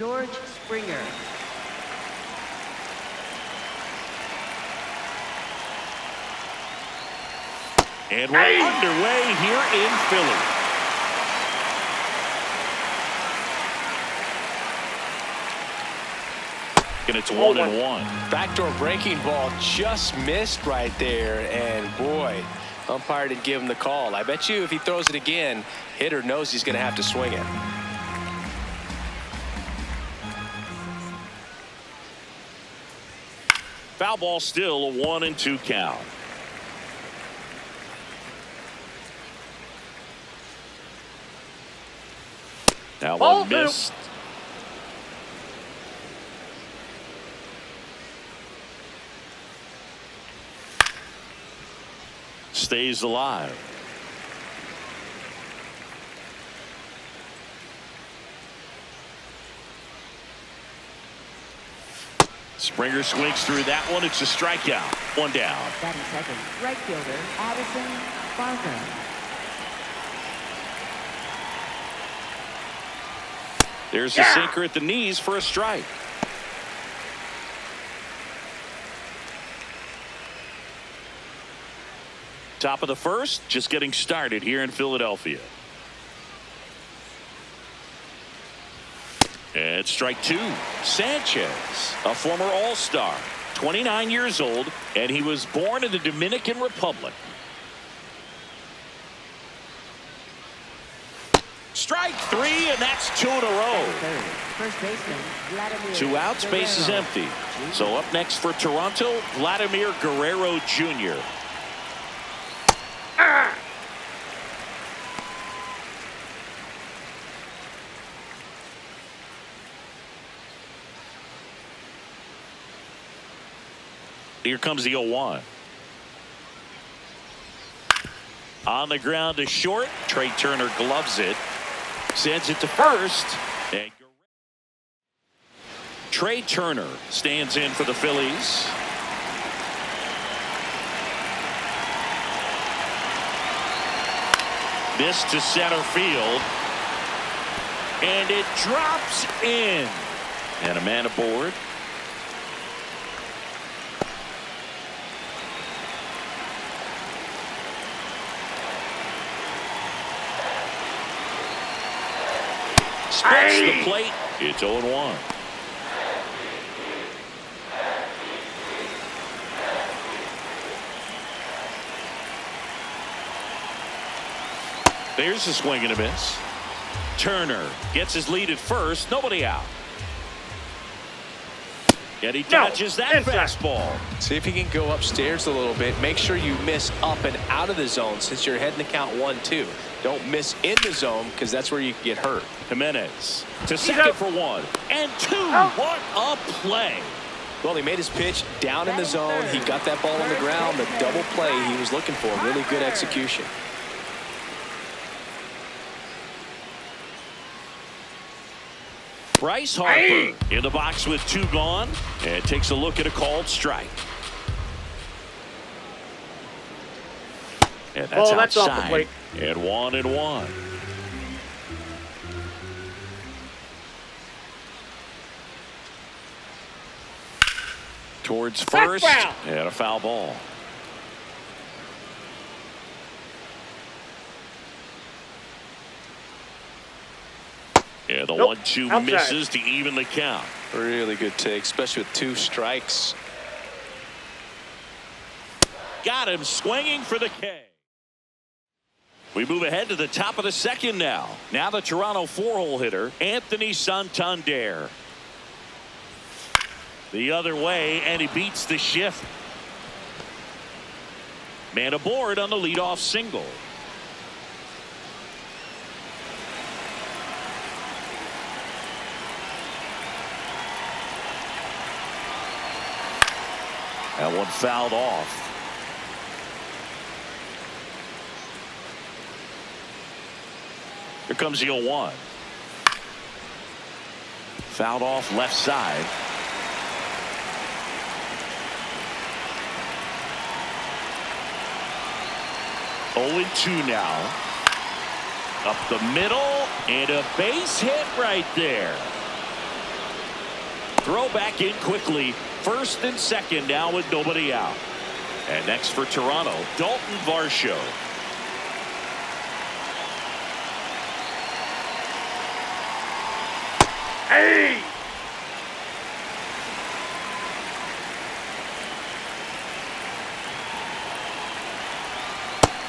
George Springer. And we're underway here in Philly. And it's 1-1. Backdoor breaking ball just missed right there. And boy, umpire didn't give him the call. I bet you if he throws it again, hitter knows he's going to have to swing it. Foul ball, still a 1-2 count. Now one missed. Stays alive. Springer swings through that one. It's a strikeout. One down. Batting second, right fielder Addison Barker. There's a sinker at the knees for a strike. Top of the first, just getting started here in Philadelphia. And strike two. Sanchez, a former All-Star, 29 years old, and he was born in the Dominican Republic. Strike three, and that's two in a row. First baseman Vladimir. Two outs, base is empty. So up next for Toronto, Vladimir Guerrero Jr. Here comes the 0-1. On the ground to short. Trey Turner gloves it. Sends it to first. And Trey Turner stands in for the Phillies. This to center field. And it drops in. And a man aboard. Splits the plate. It's 0-1. There's a swing and a miss. Turner gets his lead at first. Nobody out. And he dodges that fastball. See if he can go upstairs a little bit. Make sure you miss up and out of the zone since you're heading to count 1-2. Don't miss in the zone because that's where you can get hurt. Jimenez to second for 1 and 2. What a play. Well, he made his pitch down in the zone. He got that ball on the ground. The double play he was looking for. Really good execution. Bryce Harper in the box with 2 gone and takes a look at a called strike. And that's outside. Off the plate. And 1-1. Towards first and a foul ball. And the 1-2 misses to even the count. Really good take, especially with 2 strikes. Got him swinging for the K. We move ahead to the top of the second now. Now the Toronto 4-hole hitter, Anthony Santander. The other way, and he beats the shift. Man aboard on the leadoff single. That one fouled off. Here comes the 0-1. Fouled off left side. 0-2 now. Up the middle, and a base hit right there. Throw back in quickly. First and second now with nobody out. And next for Toronto, Dalton Varsho. Hey!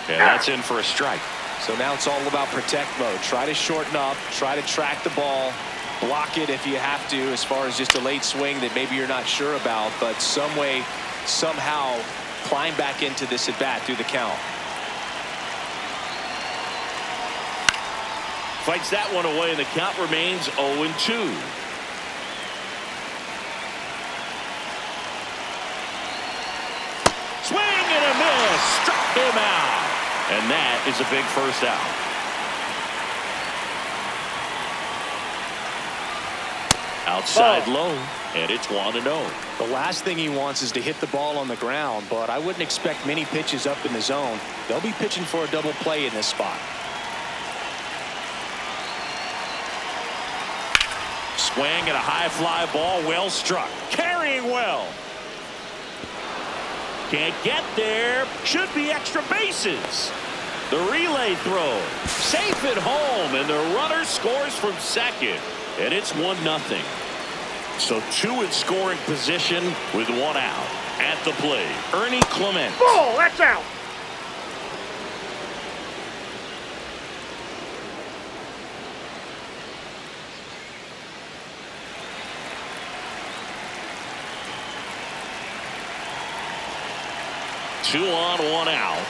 And that's in for a strike. So now it's all about protect mode. Try to shorten up, try to track the ball, block it if you have to, as far as just a late swing that maybe you're not sure about, but some way, somehow climb back into this at bat through the count. Fights that one away, and the count remains 0-2. Swing and a miss. Struck him out. And that is a big first out. Outside low, and it's 1-0. The last thing he wants is to hit the ball on the ground, but I wouldn't expect many pitches up in the zone. They'll be pitching for a double play in this spot. Swing and a high fly ball, well struck. Carrying well. Can't get there. Should be extra bases. The relay throw. Safe at home, and the runner scores from second. And it's 1-0. So two in scoring position with one out. At the plate, Ernie Clement. Ball, that's out. Two on, one out.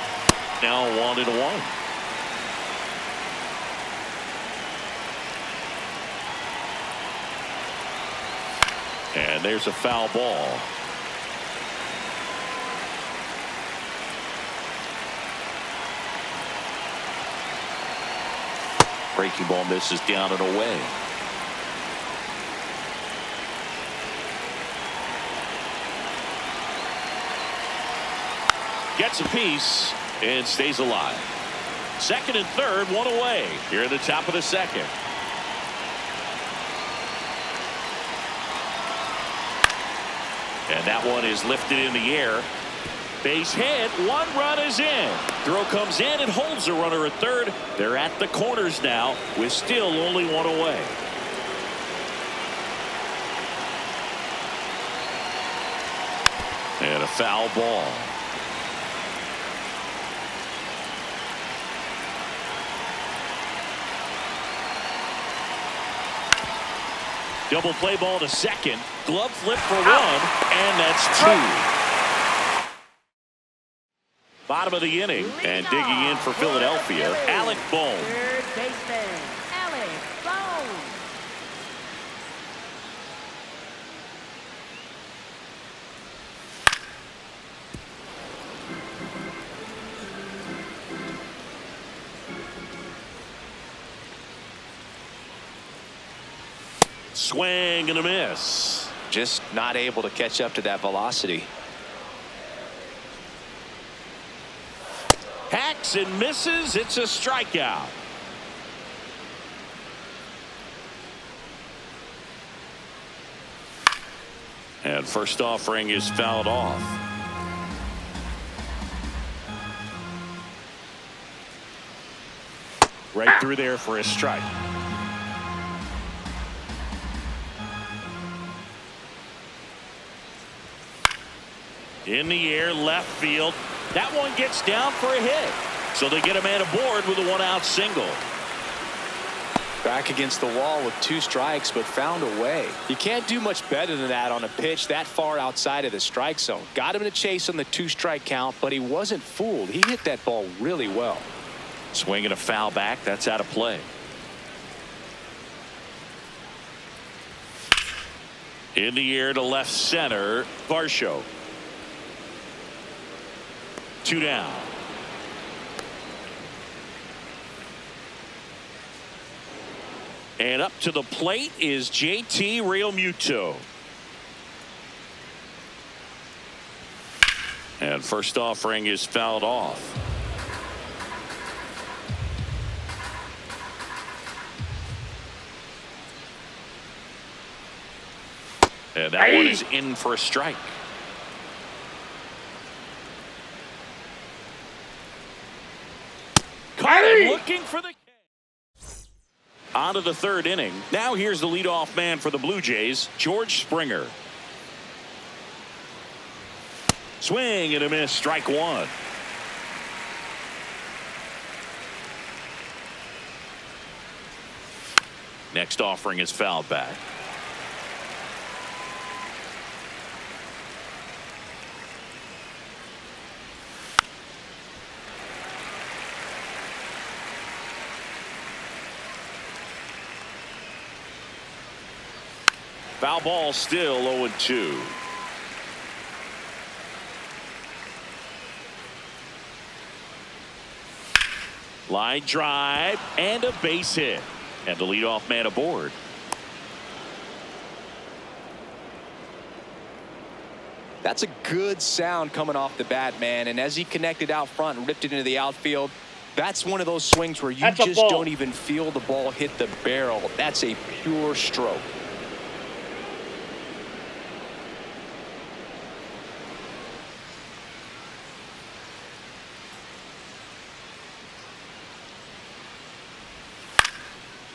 Now 1-1. And there's a foul ball. Breaking ball misses down and away. Gets a piece and stays alive. Second and third, one away here at the top of the second. And that one is lifted in the air. Base hit. One run is in. Throw comes in and holds the runner at third. They're at the corners now with still only one away. And a foul ball. Double play ball to second. Glove flip for one, and that's two. Bottom of the inning, and digging in for Philadelphia, Alec Bohm. Third baseman, Alec Bohm. Swing and a miss. Just not able to catch up to that velocity. Hacks and misses. It's a strikeout. And first offering is fouled off. Right through there for a strike. In the air, left field. That one gets down for a hit. So they get a man aboard with a one-out single. Back against the wall with two strikes, but found a way. You can't do much better than that on a pitch that far outside of the strike zone. Got him to chase on the two-strike count, but he wasn't fooled. He hit that ball really well. Swinging a foul back. That's out of play. In the air to left center, Varsho. Two down. And up to the plate is JT Realmuto. And first offering is fouled off. And that one is in for a strike. Caught him looking for the catch. On to the third inning. Now here's the leadoff man for the Blue Jays, George Springer. Swing and a miss, strike one. Next offering is fouled back. Foul ball, still 0-2. Line drive and a base hit. And the leadoff man aboard. That's a good sound coming off the bat, man. And as he connected out front and ripped it into the outfield, that's one of those swings where you just don't even feel the ball hit the barrel. That's a pure stroke.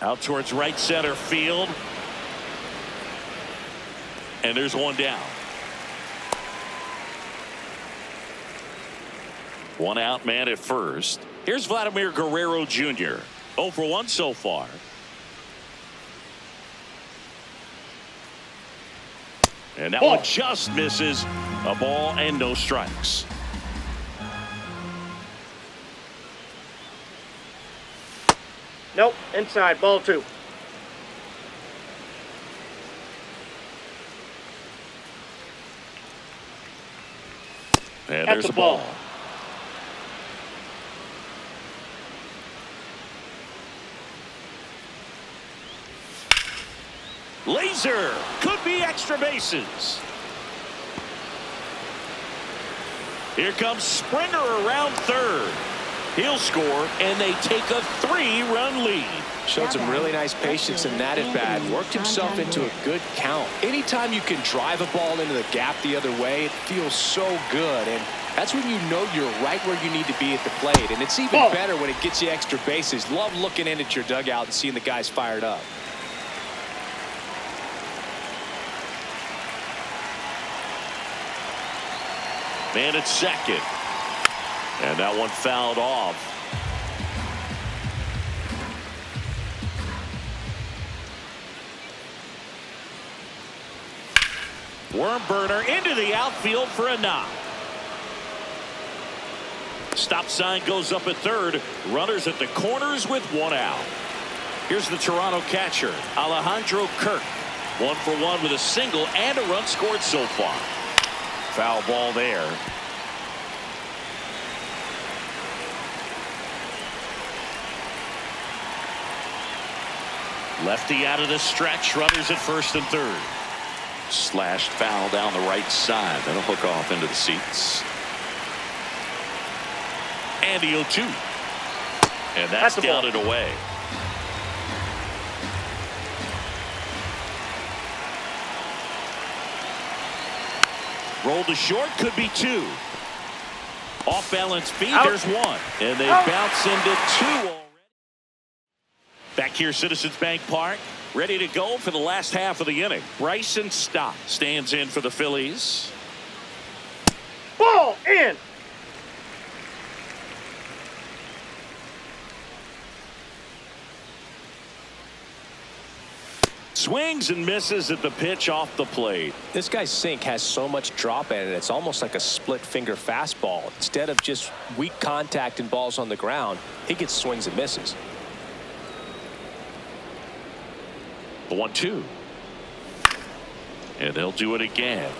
Out towards right center field. And there's one down. One out, man at first. Here's Vladimir Guerrero Jr. 0 for 1 so far. And that one just misses. A ball and no strikes. Nope, inside, ball 2. And there's a ball. Laser could be extra bases. Here comes Springer around third. He'll score, and they take a 3-run lead. Showed some really nice patience in that at bat. Worked himself into a good count. Anytime you can drive a ball into the gap the other way, it feels so good. And that's when you know you're right where you need to be at the plate. And it's even better when it gets you extra bases. Love looking in at your dugout and seeing the guys fired up. Man at second. And that one fouled off. Worm burner into the outfield for a knock. Stop sign goes up at third. Runners at the corners with one out. Here's the Toronto catcher, Alejandro Kirk. 1 for 1 with a single and a run scored so far. Foul ball there. Lefty out of the stretch. Runners at first and third. Slashed foul down the right side. That'll hook off into the seats. And the 0-2. And that's down and away. Roll to short, could be 2. Off balance feed, there's 1. And they bounce into 2 already. Back here, Citizens Bank Park, ready to go for the last half of the inning. Bryson Stott stands in for the Phillies. Ball in. Swings and misses at the pitch off the plate. This guy's sink has so much drop in it. It's almost like a split finger fastball. Instead of just weak contact and balls on the ground, he gets swings and misses. The 1-2. And they'll do it again.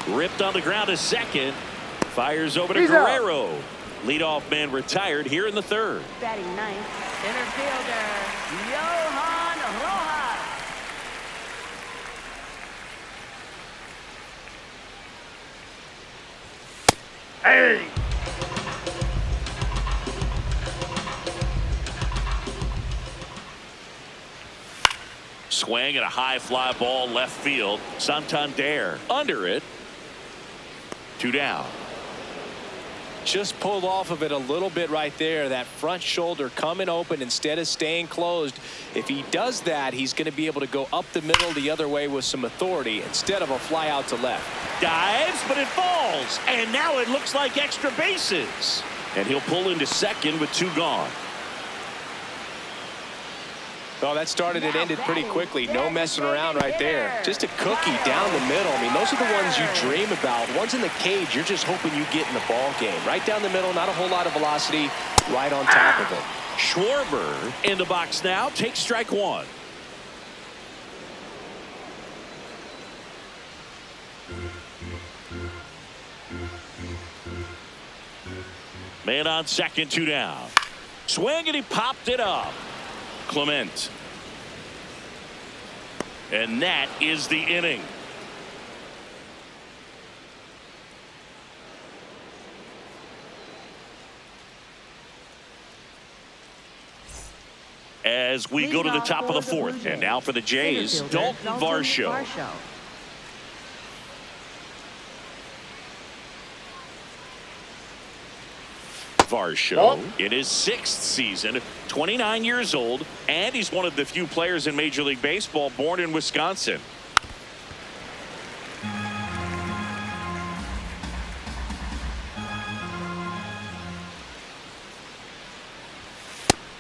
Ripped on the ground to second. Fires over to Guerrero. Leadoff man retired here in the third. Batting ninth, center fielder, Johan Rojas. Hey! swing and a high fly ball left field. Santander under it. 2 down. Just pulled off of it a little bit right there. That front shoulder coming open instead of staying closed. If he does that, he's going to be able to go up the middle the other way with some authority instead of a fly out to left. Dives, but it falls. And now it looks like extra bases. And he'll pull into second with 2 gone. Oh, that started and ended pretty quickly. No messing around right there. Just a cookie down the middle. I mean, those are the ones you dream about. Ones in the cage, you're just hoping you get in the ball game. Right down the middle, not a whole lot of velocity, right on top of it. Schwarber in the box now. Takes strike 1. Man on second, 2 down. Swing, and he popped it up. Clement. And that is the inning. As we go to the top of the 4th, and now for the Jays, Dalton Varsho. Varsho in his 6th season, 29 years old, and he's one of the few players in Major League Baseball born in Wisconsin.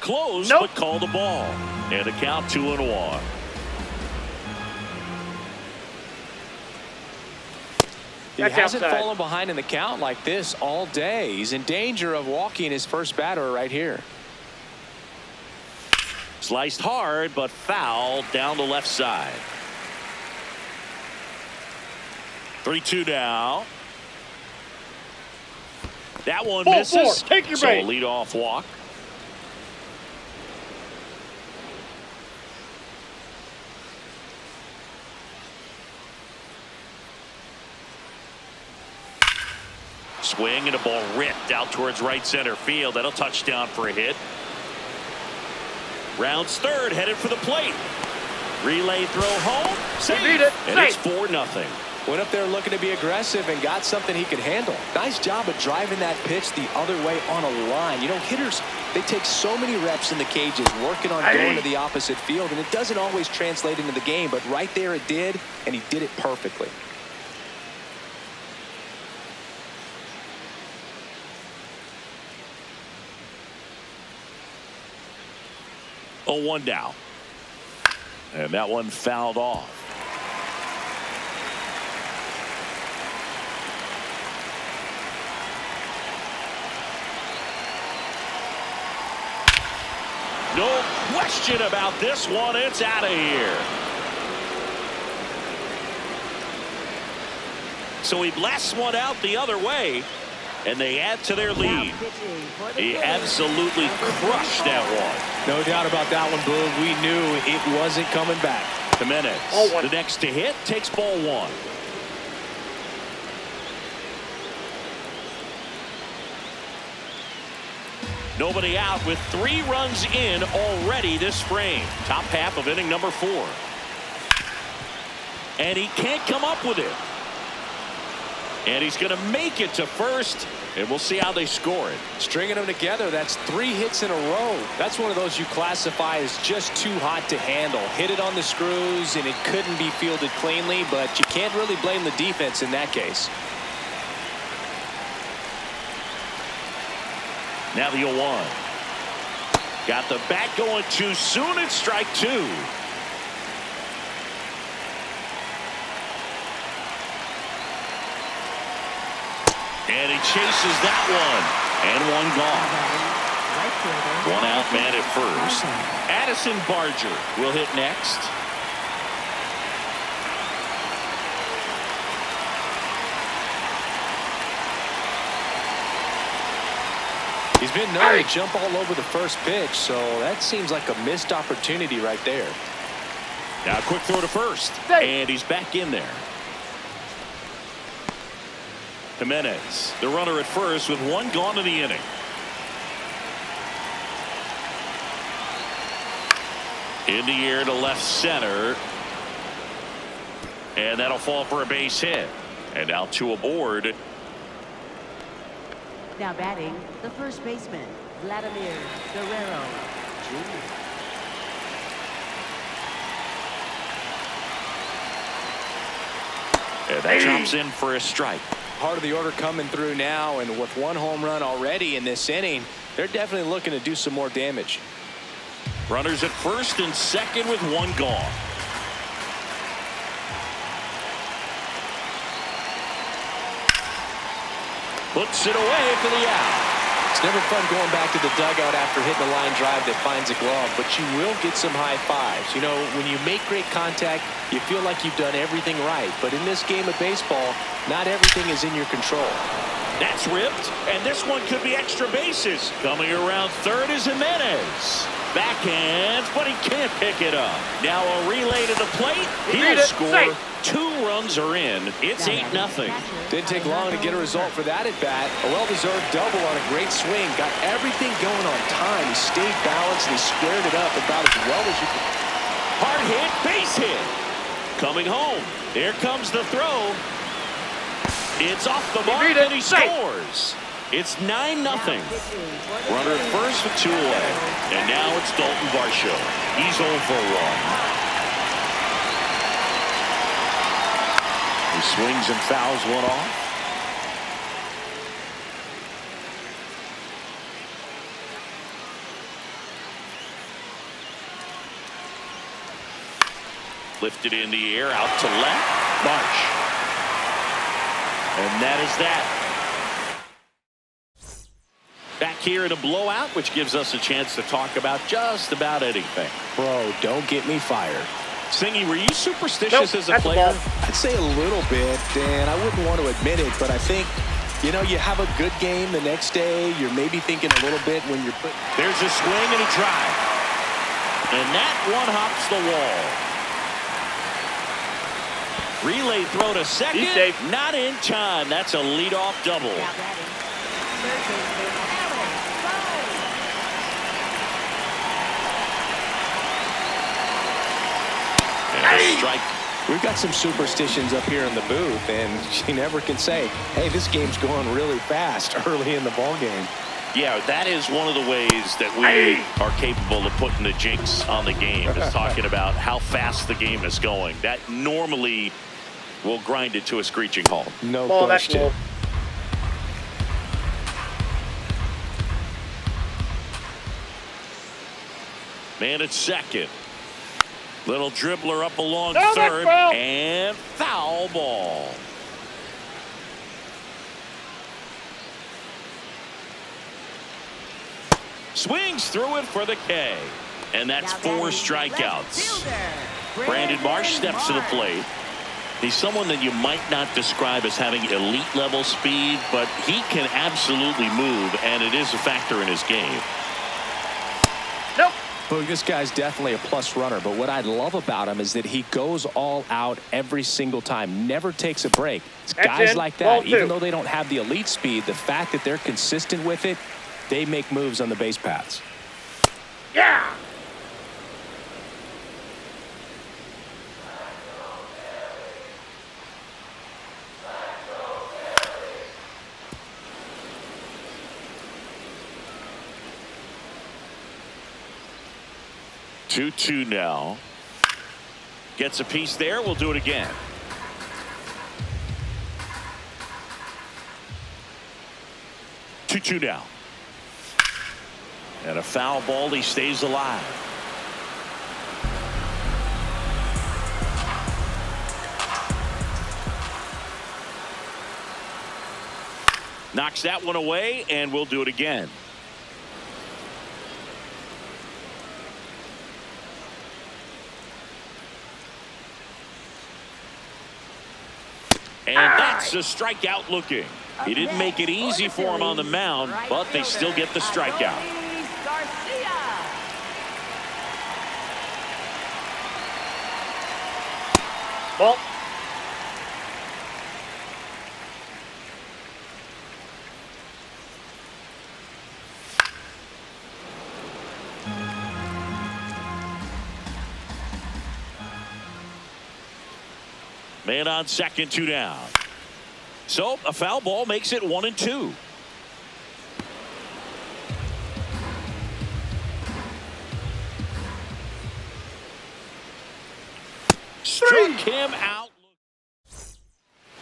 Close, but call the ball. And a count 2-1. He hasn't fallen behind in the count like this all day. He's in danger of walking his first batter right here. Sliced hard, but fouled down the left side. 3-2 now. That one misses. Take your so break. leadoff walk. Swing and a ball ripped out towards right center field. That'll touchdown for a hit. Rounds third, headed for the plate. Relay throw home. Safe. And it's 4-0. Went up there looking to be aggressive and got something he could handle. Nice job of driving that pitch the other way on a line. You know, hitters, they take so many reps in the cages working on going to the opposite field, and it doesn't always translate into the game, but right there it did, and he did it perfectly. Oh, 1 down. And that one fouled off. No question about this one. It's out of here. So he blasts one out the other way, and they add to their lead. He absolutely crushed that one. No doubt about that one, Boog. We knew it wasn't coming back. Jimenez, the next to hit, takes ball 1. Nobody out with 3 runs in already this frame. Top half of inning number 4. And he can't come up with it. And he's going to make it to first, and we'll see how they score it. Stringing them together, that's 3 hits in a row. That's one of those you classify as just too hot to handle. Hit it on the screws, and it couldn't be fielded cleanly, but you can't really blame the defense in that case. Now the 0-1. Got the bat going too soon. It's strike 2. And he chases that one. And 1 gone. 1 out, man at first. Addison Barger will hit next. He's been known to jump all over the first pitch, so that seems like a missed opportunity right there. Now a quick throw to first. And he's back in there. Jimenez, the runner at first with 1 gone in the inning. In the air to left center. And that'll fall for a base hit. And now two aboard. Now batting, the first baseman, Vladimir Guerrero Jr. And that jumps in for a strike. Part of the order coming through now, and with one home run already in this inning, they're definitely looking to do some more damage. Runners at first and second with one gone. Puts it away for the out. It's never fun going back to the dugout after hitting a line drive that finds a glove, but you will get some high fives. You know, when you make great contact, you feel like you've done everything right. But in this game of baseball, not everything is in your control. That's ripped, and this one could be extra bases. Coming around third is Jimenez. Backhands, but he can't pick it up. Now a relay to the plate. He'll score. 2 runs are in. It's 8-0. Didn't take long to get a result for that at bat. A well-deserved double on a great swing. Got everything going on time. He stayed balanced and he squared it up about as well as you could. Hard hit, base hit. Coming home. Here comes the throw. It's off the mark and he scores. It's 9-0. Runner at first with 2 away. And now it's Dalton Varsho. He's 0 for 1. He swings and fouls one off. Lifted in the air, out to left. Marsh. And that is that. Back here in a blowout, which gives us a chance to talk about just about anything. Bro, don't get me fired. Singy, were you superstitious as a player? I'd say a little bit, Dan. I wouldn't want to admit it, but I think, you know, you have a good game the next day. You're maybe thinking a little bit when you're put. There's a swing and a drive. And that one hops the wall. Relay throw to second. He's safe. Not in time. That's a leadoff double. Now batting, third baseman, And a strike. We've got some superstitions up here in the booth, and you never can say, hey, this game's going really fast early in the ball game. Yeah, that is one of the ways that we are capable of putting the jinx on the game, is talking about how fast the game is going. That normally will grind it to a screeching halt. No Ball, that's question. low. Man at second. Little dribbler up along No, that's third. foul. And foul ball. Swings through it for the K. And that's Now 4 batting, strikeouts. left fielder, Brandon Marsh steps to the plate. He's someone that you might not describe as having elite level speed, but he can absolutely move, and it is a factor in his game. Nope. Look, this guy's definitely a plus runner, but what I love about him is that he goes all out every single time, never takes a break. It's That's guys in. like Ball that, even 2. though they don't have the elite speed, the fact that they're consistent with it, they make moves on the base paths. Yeah. Two now. Gets a piece there. We'll do it again. Two now. And a foul ball. He stays alive. Knocks that one away, and we'll do it again. And that's a strikeout looking. He didn't make it easy for him on the mound, but they still get the strikeout. Ball. Man on second, 2 down. So a foul ball makes it 1-2. Struck him out.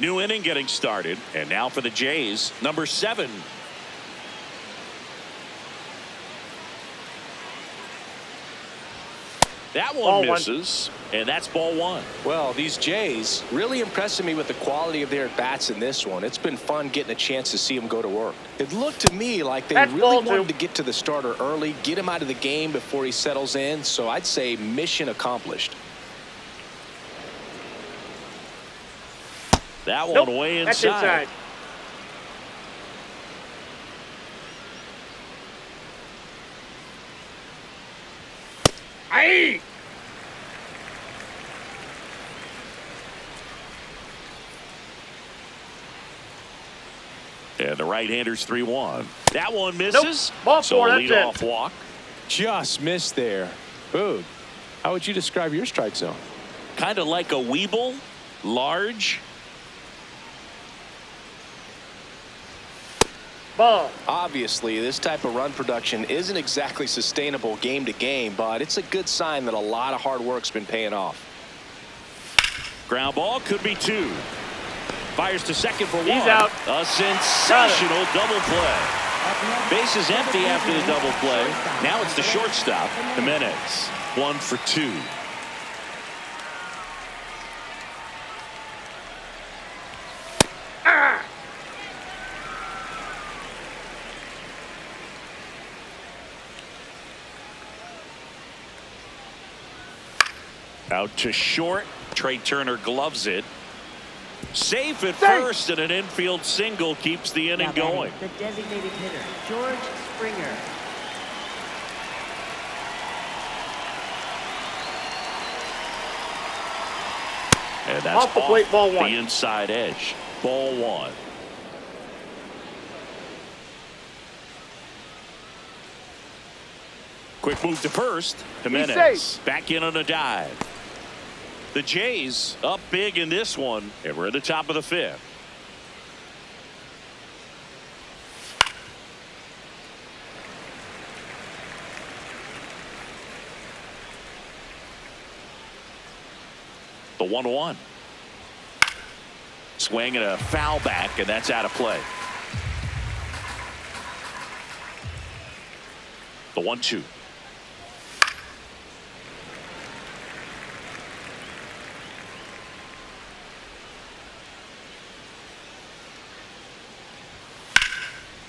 New inning getting started, and now for the Jays, number 7. That one misses, and that's ball 1. Well, these Jays really impressing me with the quality of their at-bats in this one. It's been fun getting a chance to see them go to work. It looked to me like they really wanted to get to the starter early, get him out of the game before he settles in, so I'd say mission accomplished. That one way inside. That's inside. Aye. And the right-hander's 3-1. That one misses. Nope. Ball so 4, a that's leadoff it. walk. Just missed there. Boog, how would you describe your strike zone? Kind of like a Weeble, large. Ball. Obviously, this type of run production isn't exactly sustainable game to game, but it's a good sign that a lot of hard work's been paying off. Ground ball could be 2. Fires to second for 1. He's out. A sensational double play. Bases empty after the double play. Now it's the shortstop, Jimenez. 1 for 2. Out to short. Trey Turner gloves it. Safe at first, and an infield single keeps the inning Now batting, going. the designated hitter, George Springer. And that's Off the plate, ball 1. the inside edge. Ball 1. Quick move to first. Jimenez back in on a dive. The Jays up big in this one, and we're at the top of the 5th. The 1-1. Swing and a foul back, and that's out of play. The 1-2.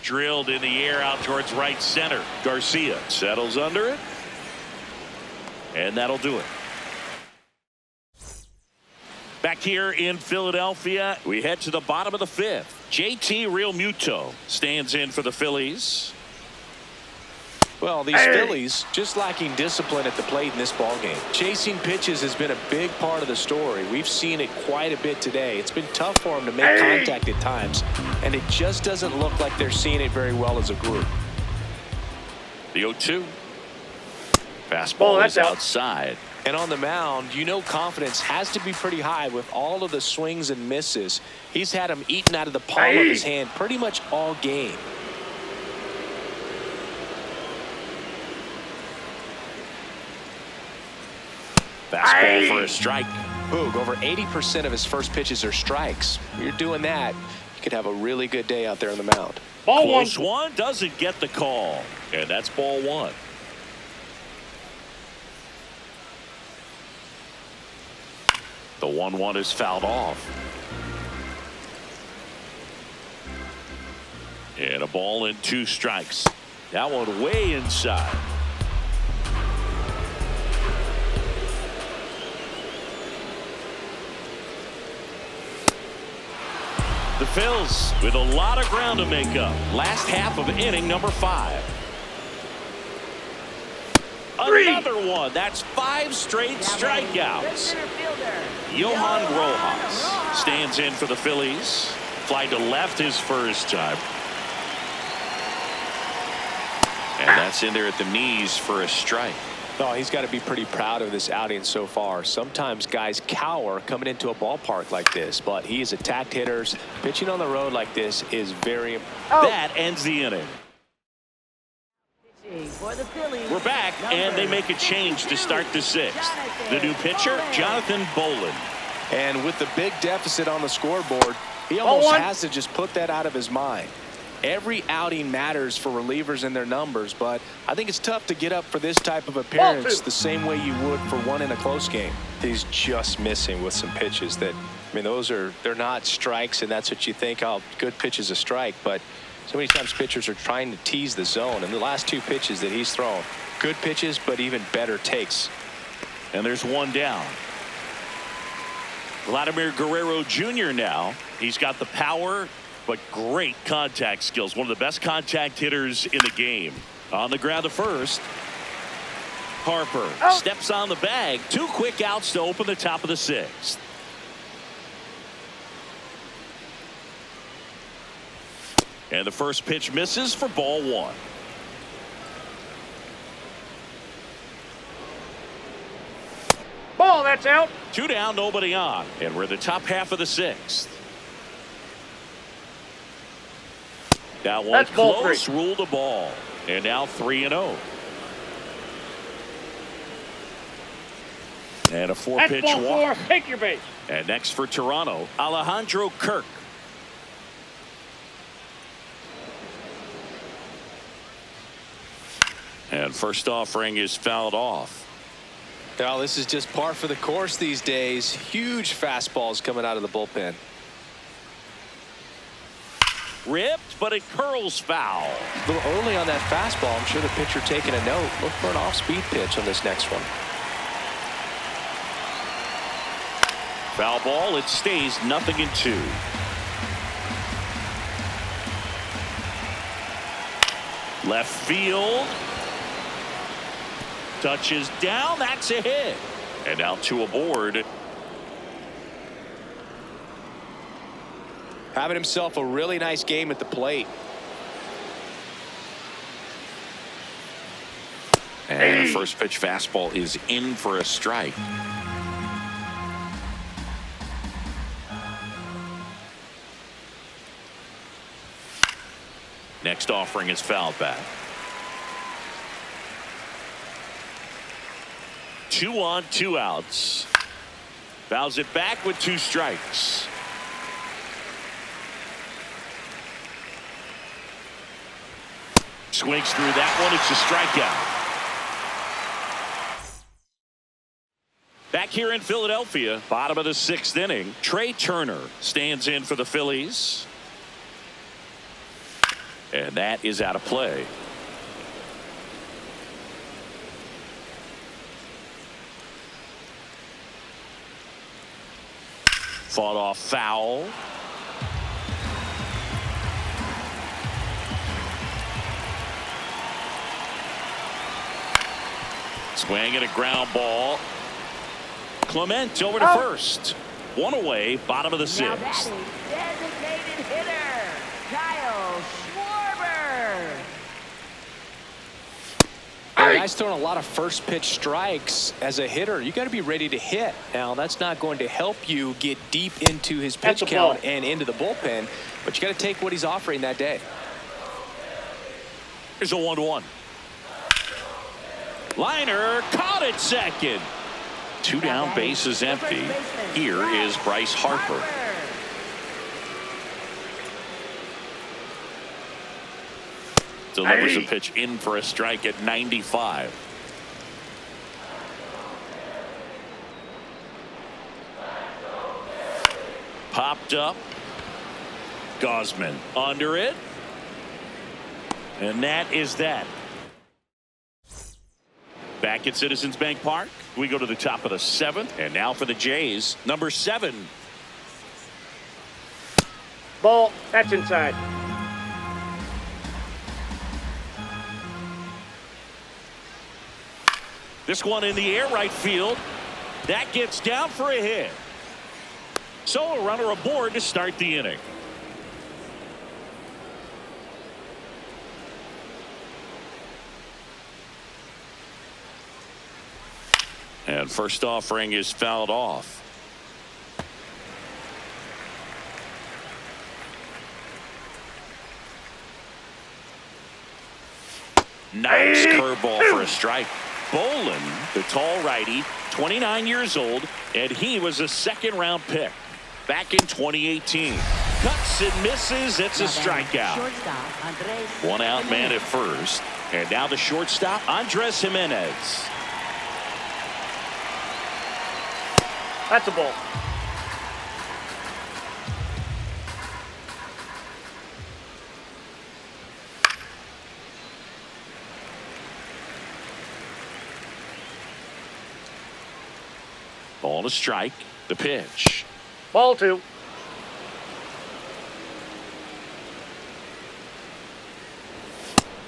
Drilled in the air out towards right center. Garcia settles under it. And that'll do it. Back here in Philadelphia, we head to the bottom of the 5th. JT Realmuto stands in for the Phillies. Well, these Phillies just lacking discipline at the plate in this ballgame. Chasing pitches has been a big part of the story. We've seen it quite a bit today. It's been tough for them to make contact at times, and it just doesn't look like they're seeing it very well as a group. The 0-2. Fastball is outside. And on the mound, you know confidence has to be pretty high with all of the swings and misses. He's had them eaten out of the palm of his hand pretty much all game. Fastball for a strike. Boog, over 80% of his first pitches are strikes. You're doing that, you could have a really good day out there on the mound. Ball Close one doesn't get the call. And that's ball 1. The 1-1 is fouled off. And a ball and 2 strikes. That one way inside. The Phils with a lot of ground to make up. Last half of inning number 5. Another one. That's 5 straight strikeouts. Johan Rojas stands in for the Phillies. Fly to left his first time. And that's in there at the knees for a strike. Oh, he's got to be pretty proud of this outing so far. Sometimes guys cower coming into a ballpark like this, but he has attacked hitters. Pitching on the road like this is very important. That ends the inning. For the Phillies, We're back, and they make a change to start the sixth. The new pitcher, Jonathan Bolin. And with the big deficit on the scoreboard, he almost has to just put that out of his mind. Every outing matters for relievers and their numbers, but I think it's tough to get up for this type of appearance the same way you would for one in a close game. He's just missing with some pitches that, I mean, they're not strikes, and that's what you think, oh, good pitch is a strike, but so many times pitchers are trying to tease the zone, and the last two pitches that he's thrown, good pitches, but even better takes. And there's one down. Vladimir Guerrero Jr. now. He's got the power, but great contact skills. One of the best contact hitters in the game. On the ground to first. Harper steps on the bag. 2 quick outs to open the top of the sixth. And the first pitch misses for ball 1. Ball, that's out. 2 down, nobody on. And we're in the top half of the sixth. Now one That's ball close, 3. ruled a ball. And now 3-0. And a 4-pitch That's ball walk. 4. Take your base. And next for Toronto, Alejandro Kirk. And first offering is fouled off. Now, this is just par for the course these days. Huge fastballs coming out of the bullpen. Ripped, but it curls foul. A little early on that fastball. I'm sure the pitcher taking a note. Look for an off-speed pitch on this next one. Foul ball. It stays 0-2. Left field. Touches down. That's a hit. And now 2 aboard. Having himself a really nice game at the plate. And the first pitch fastball is in for a strike. Next offering is fouled back. 2 on, 2 outs. Fouls it back with 2 strikes. Swings through that one. It's a strikeout. Back here in Philadelphia, bottom of the 6th inning, Trey Turner stands in for the Phillies. And that is out of play. Fought off foul. Swing and a ground ball. Clement over to first. 1 away, bottom of the 6th. Now that is designated hitter, Kyle Schwarber. The guy's throwing a lot of first pitch strikes. As a hitter, you got to be ready to hit. Now, that's not going to help you get deep into his pitch count and into the bullpen, but you got to take what he's offering that day. Here's a 1-1. Liner caught at second. 2 down, bases empty. Here is Bryce Harper. Delivers a pitch in for a strike at 95. Popped up. Gosman under it. And that is that. Back at Citizens Bank Park, we go to the top of the 7th. And now for the Jays, number 7. Ball, that's inside. This one in the air right field. That gets down for a hit. So a runner aboard to start the inning. And first offering is fouled off. Nice curveball for a strike. Bolin, the tall righty, 29 years old, and he was a second-round pick back in 2018. Cuts and misses. It's a strikeout. Shortstop, Andres. One out man at first. And now the shortstop, Andres Jimenez. That's a ball. Ball to strike. The pitch. Ball 2.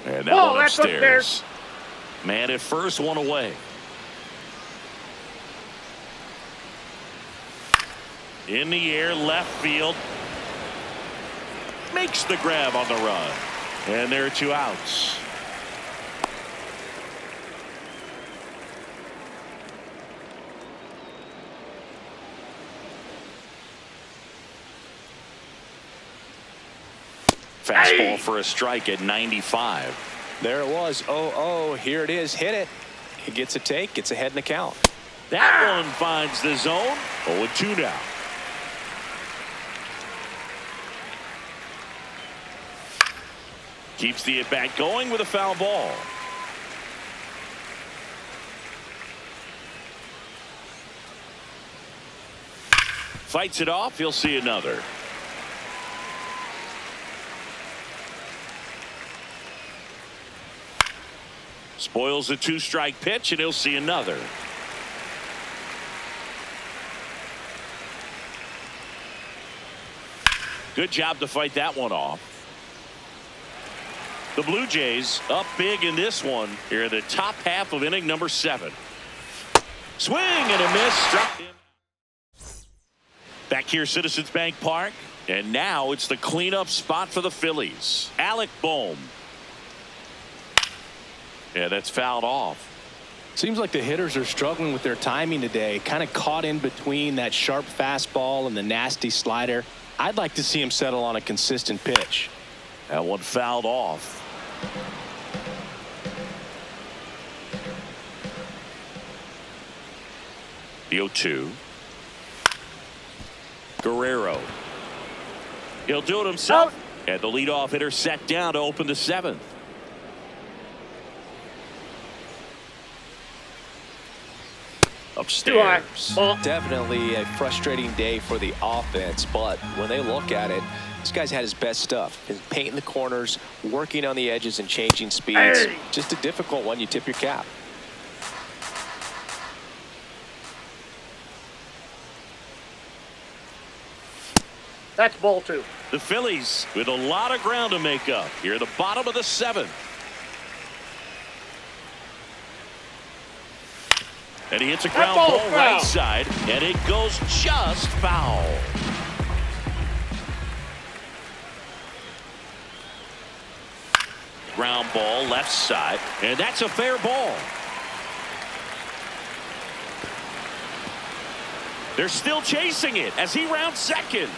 And that Whoa, one that's upstairs. Man at first, one away. In the air, left field. Makes the grab on the run. And there are 2 outs. Fastball for a strike at 95. There it was. 0-0. Here it is. Hit it. He gets a take. Gets ahead in the count. That one finds the zone. 0-2 now. Keeps the at-bat going with a foul ball. Fights it off. He'll see another. Spoils the 2-strike pitch, and he'll see another. Good job to fight that one off. The Blue Jays up big in this one here in the top half of inning number 7. Swing and a miss. Struck him. Back here, Citizens Bank Park. And now it's the cleanup spot for the Phillies. Alec Bohm. Yeah, that's fouled off. Seems like the hitters are struggling with their timing today. Kind of caught in between that sharp fastball and the nasty slider. I'd like to see him settle on a consistent pitch. That one fouled off. The 0-2. Guerrero. He'll do it himself. And the leadoff hitter set down to open the 7th. Upstairs. Definitely a frustrating day for the offense, but when they look at it, this guy's had his best stuff. He's painting the corners, working on the edges and changing speeds. Just a difficult one. You tip your cap. That's ball 2. The Phillies with a lot of ground to make up here at the bottom of the 7th. And he hits a ground ball right side, and it goes just foul. Ground ball left side, and that's a fair ball. They're still chasing it as he rounds second.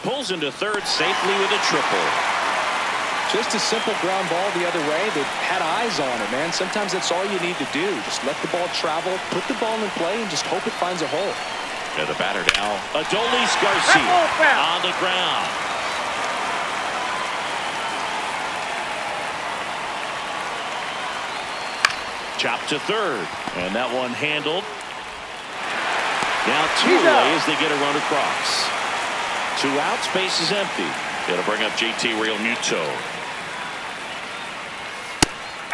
Pulls into third safely with a triple. Just a simple ground ball the other way. They had eyes on it, man. Sometimes that's all you need to do. Just let the ball travel, put the ball in play, and just hope it finds a hole. And the batter now, Adolis Garcia on the ground. Chopped to third, and that one handled. Now 2 away as they get a run across. 2 outs, base is empty. It'll bring up JT Realmuto.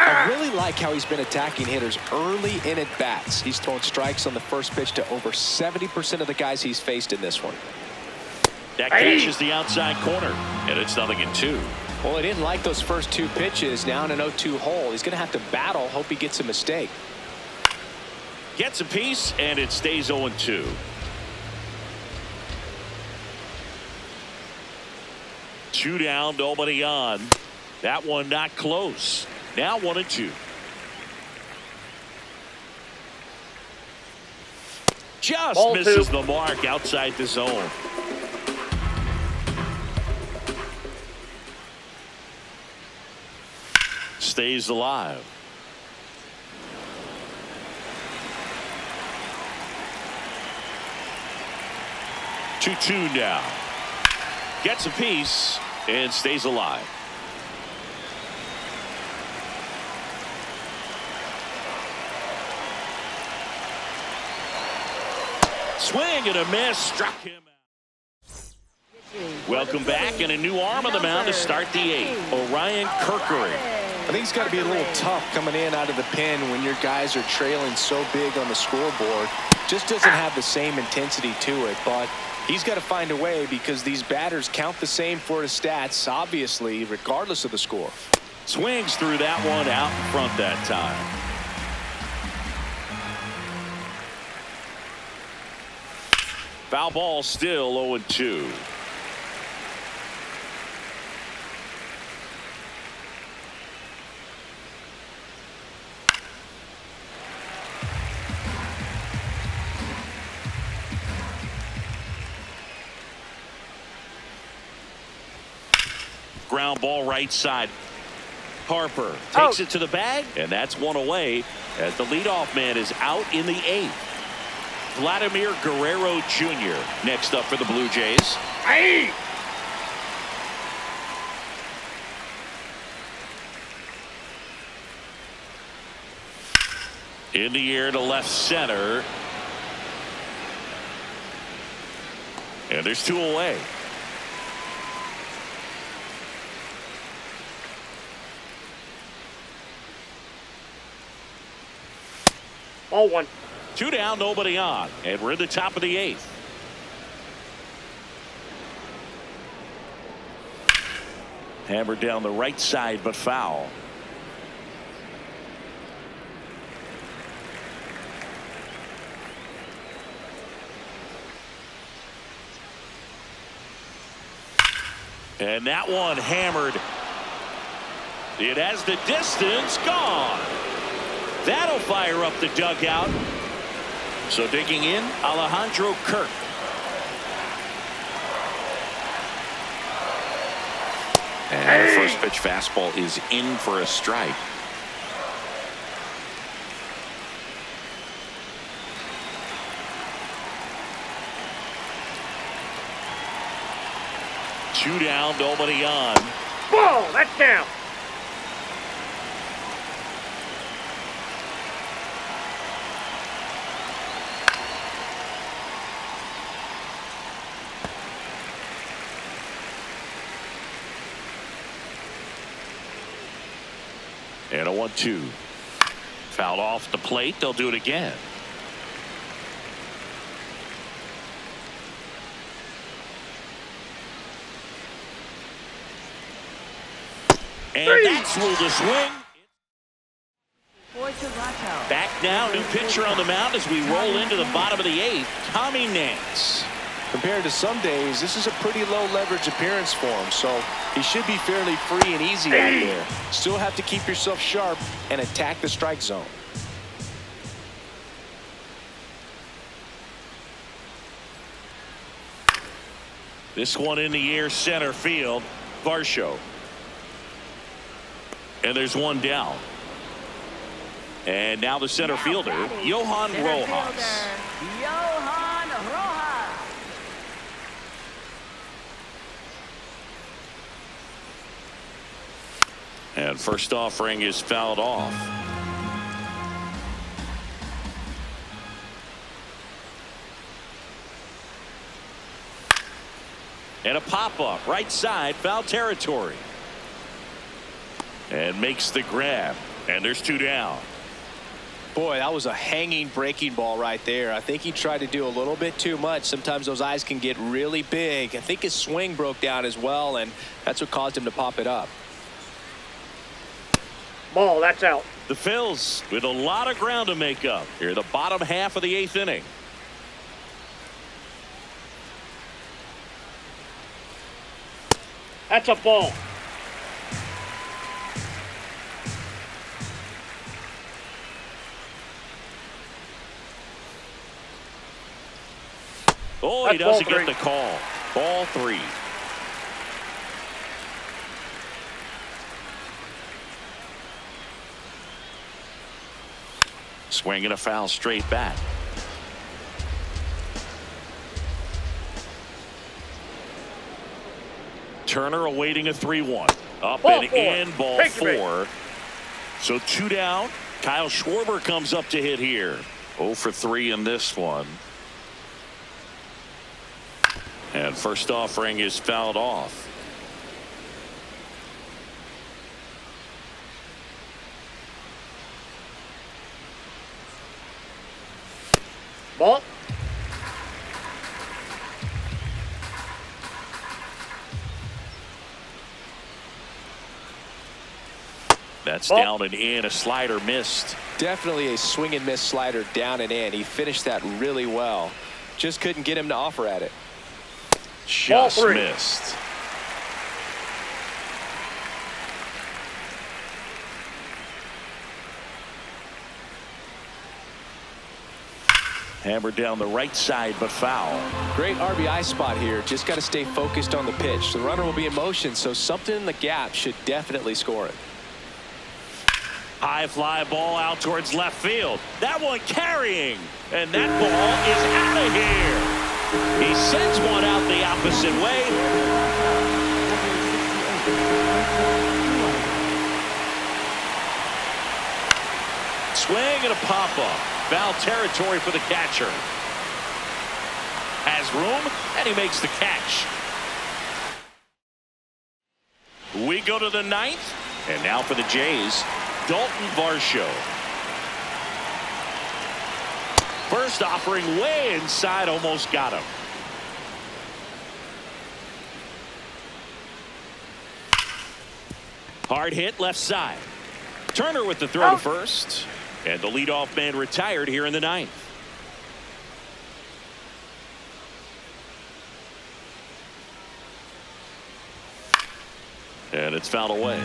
I really like how he's been attacking hitters early in at bats. He's thrown strikes on the first pitch to over 70% of the guys he's faced in this one. That catches the outside corner, and it's 0-2. Well, he didn't like those first 2 pitches. Now in an 0-2 hole, he's going to have to battle. Hope he gets a mistake. Gets a piece, and it stays 0-2. Two down, nobody on. That one not close. Now 1-2. Just Ball misses two. the mark outside the zone. Stays alive. Two now. Gets a piece and stays alive. Swing and a miss. Struck him out. Welcome back, and a new arm on the mound to start the eighth. Orion Kerkering. I think it's got to be a little tough coming in out of the pen when your guys are trailing so big on the scoreboard. Just doesn't have the same intensity to it, but he's got to find a way because these batters count the same for his stats, obviously, regardless of the score. Swings through that one out in front that time. Foul ball, still 0-2. Ground ball right side. Harper takes it to the bag, and that's one away as the leadoff man is out in the eighth. Vladimir Guerrero Jr. next up for the Blue Jays. Hey! In the air to left center. And there's two away. Ball one. Two down, nobody on, and we're in the top of the eighth. Hammered down the right side, but foul. And that one hammered. It has the distance, gone. That'll fire up the dugout. So digging in, Alejandro Kirk. And the first pitch fastball is in for a strike. Two down, nobody on. Ball, that's down. And a 1-2. Fouled off the plate. They'll do it again. And that's ruled a swing. Back now, new pitcher on the mound as we roll into the bottom of the eighth. Tommy Nance. Compared to some days, this is a pretty low leverage appearance for him, so he should be fairly free and easy out there. Still have to keep yourself sharp and attack the strike zone. This one in the air, center field. Varsho. And there's one down. And now the center fielder, Johan Rojas. Johan Rojas. And first offering is fouled off. And a pop-up right side, foul territory. And makes the grab. And there's two down. Boy, that was a hanging breaking ball right there. I think he tried to do a little bit too much. Sometimes those eyes can get really big. I think his swing broke down as well, and that's what caused him to pop it up. Ball, that's out. The Phillies with a lot of ground to make up here, the bottom half of the eighth inning. That's a ball. Oh, he That's ball doesn't get three. the call. Ball 3. Swinging a foul straight back. Turner awaiting a 3-1. Up Ball and four. in, ball Take your 4. So 2 down. Kyle Schwarber comes up to hit here. 0 for 3 in this one. And first offering is fouled off. Ball. That's Ball. down and in. A slider missed. Definitely a swing and miss slider down and in. He finished that really well. Just couldn't get him to offer at it. Just Ball 3. missed. Hammered down the right side, but foul. Great RBI spot here. Just got to stay focused on the pitch. The runner will be in motion, so something in the gap should definitely score it. High fly ball out towards left field. That one carrying. And that ball is out of here. He sends one out the opposite way. Swing and a pop-up. Foul territory for the catcher. Has room, and he makes the catch. We go to the 9th, and now for the Jays, Dalton Varsho. First offering way inside, almost got him. Hard hit left side. Turner with the throw to first. And the leadoff man retired here in the 9th. And it's fouled away.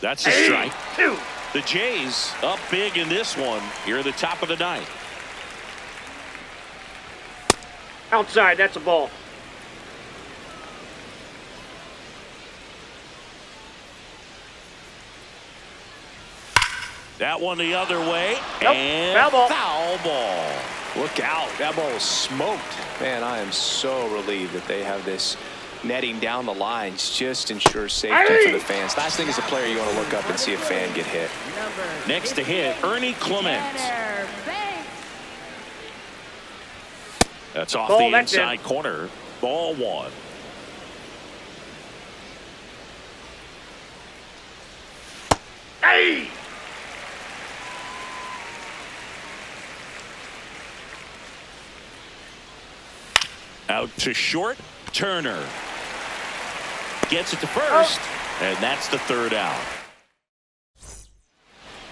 That's a strike. 2. The Jays up big in this one here at the top of the 9th. Outside. That's a ball. That one the other way. Nope. And Foul ball. foul ball. Look out. That ball was smoked. Man, I am so relieved that they have this netting down the lines. Just ensures safety for the fans. Last thing as a player, you want to look up and see a fan get hit. Next to hit, Ernie Clement. That's off Ball, the that's inside in. corner. Ball 1. Hey! Out to short. Turner gets it to first. And that's the 3rd out.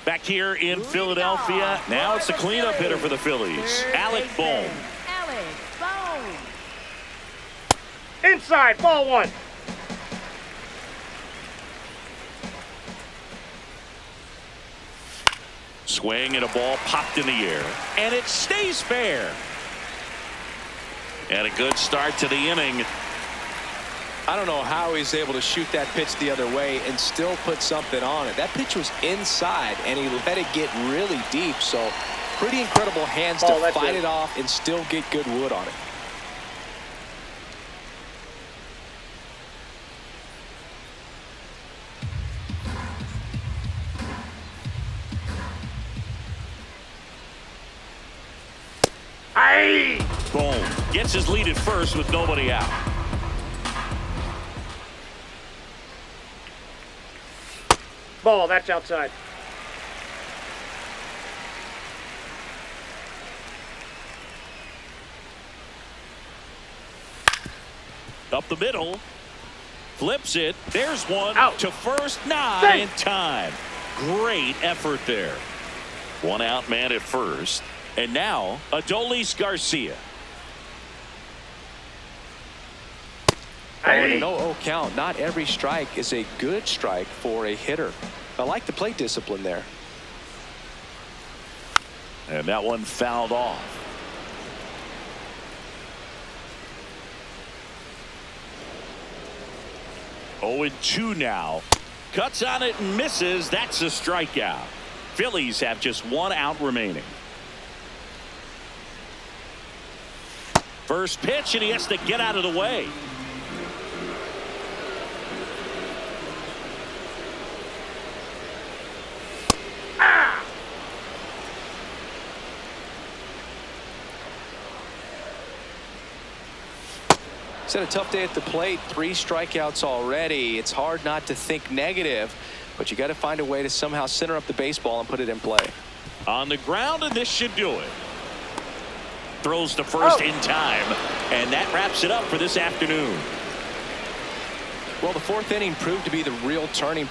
Back here in Philadelphia. Now it's the cleanup hitter for the Phillies. Alec Bohm. Inside. Ball 1. Swing and a ball popped in the air. And it stays fair. And a good start to the inning. I don't know how he's able to shoot that pitch the other way and still put something on it. That pitch was inside, and he let it get really deep. So pretty incredible hands to fight it off and still get good wood on it. Hey! Boom. Gets his lead at first with nobody out. Ball. That's outside. Up the middle. Flips it. There's one Out. to first. Not Safe. in time. Great effort there. One out man at first. And now Adolis Garcia. And an 0-0 count. Not every strike is a good strike for a hitter. I like the plate discipline there. And that one fouled off. 0-2 now. Cuts on it and misses. That's a strikeout. Phillies have just 1 out remaining. First pitch, and he has to get out of the way. He's had a tough day at the plate. 3 strikeouts already. It's hard not to think negative, but you got to find a way to somehow center up the baseball and put it in play. On the ground, and this should do it. Throws to first in time, and that wraps it up for this afternoon. Well, the 4th inning proved to be the real turning